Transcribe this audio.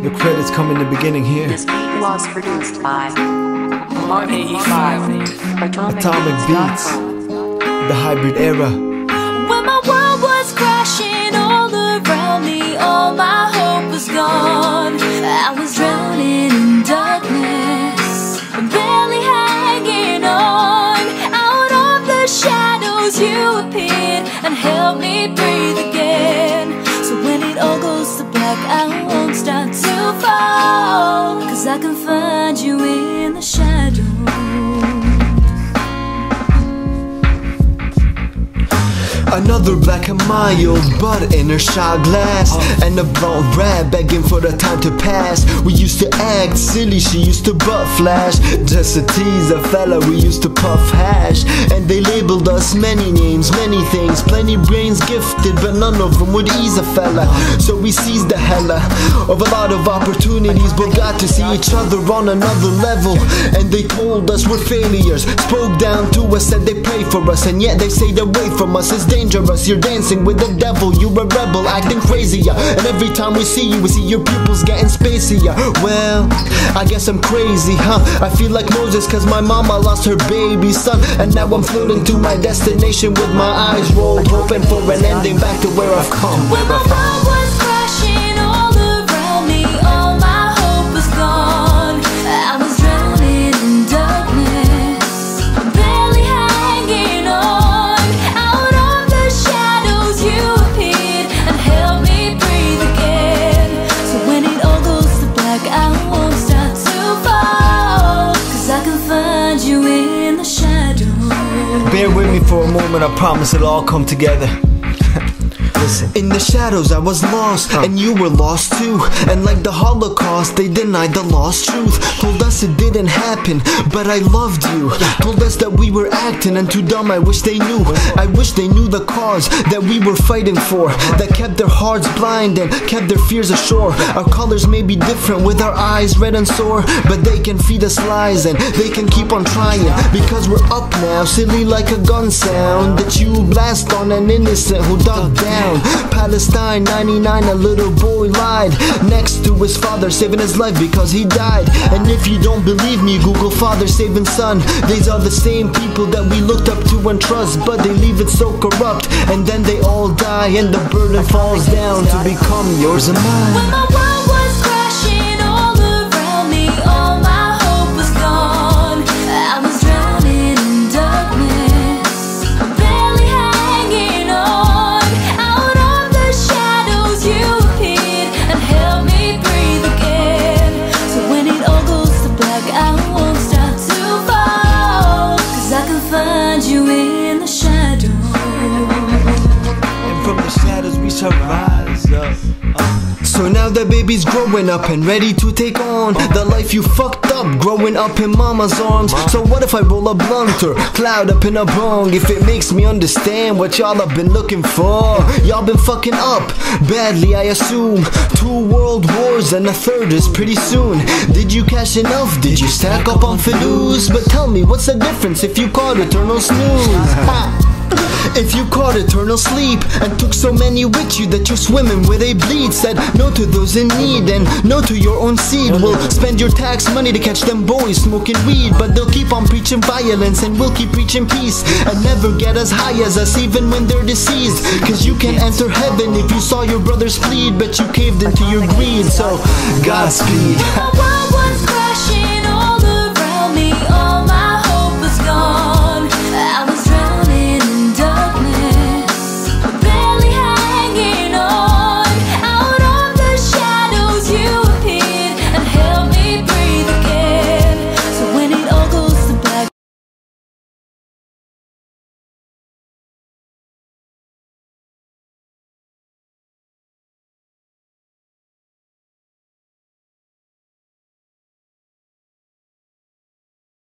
The credits come in the beginning here. This beat was produced by Atomic Beats, the hybrid era. When my world was crashing all around me, all my hope was gone. I was drowning in darkness, barely hanging on. Out of the shadows you appeared and helped me breathe again. So when it all goes to black, I won't start to fall, 'cause I can find you in the shadows. Another black and mild butt in her shot glass, and a brown rat begging for the time to pass. We used to act silly, she used to butt flash, just to tease a fella. We used to puff hash, and they labeled us many names, many things. Plenty brains gifted, but none of them would ease a fella. So we seized the hella of a lot of opportunities, but got to see each other on another level. And they told us we're failures, spoke down to us, said they pray for us, and yet they stayed away from us. It's dangerous, you're dancing with the devil, you're a rebel, acting crazier. And every time we see you, we see your pupils getting spacier. Well, I guess I'm crazy, huh? I feel like Moses, 'cause my mama lost her baby son, and now I'm floating to my destination with my eyes rolled, hoping for an ending back to where I've come. When my world was crashing all around me, all my hope was gone. I was drowning in darkness, barely hanging on. Out of the shadows you appeared and helped me breathe again. So when it all goes to black, I won't start to fall, 'cause I can find you in the shadows. Bear with me for a moment, I promise it'll all come together. Listen. In the shadows I was lost, and you were lost too. And like the Holocaust, they denied the lost truth. Told us it didn't happen, but I loved you. Told us that we were acting and too dumb, I wish they knew. I wish they knew the cause that we were fighting for, that kept their hearts blind and kept their fears ashore. Our colors may be different, with our eyes red and sore, but they can feed us lies and they can keep on trying, because we're up now, silly like a gun sound that you blast on an innocent who dug down. Palestine 99, a little boy lied next to his father, saving his life because he died. And if you don't believe me, Google father saving son. These are the same people that we looked up to and trust, but they leave it so corrupt, and then they all die, and the burden falls down to become yours and mine. When my world was crashing all around me, all my hope was gone. I was drowning in darkness, barely hanging on. Out of the shadows you appeared and helped me breathe again. So when it all goes to black, I won't start to fall, 'cause I can find you in the shadows. And from the shadows we shall rise up. So now that baby's growing up and ready to take on the life you fucked up growing up in mama's arms. So what if I roll a blunt or cloud up in a bong? If it makes me understand what y'all have been looking for. Y'all been fucking up badly, I assume. 2 world wars and a third is pretty soon. Did you cash enough? Did you stack up on fidues? But tell me, what's the difference if you caught eternal snooze? If you caught eternal sleep and took so many with you that you're swimming where they bleed. Said no to those in need and no to your own seed. We'll spend your tax money to catch them boys smoking weed, but they'll keep on preaching violence and we'll keep preaching peace, and never get as high as us even when they're deceased. 'Cause you can't enter heaven if you saw your brothers bleed, but you caved into your greed, so Godspeed.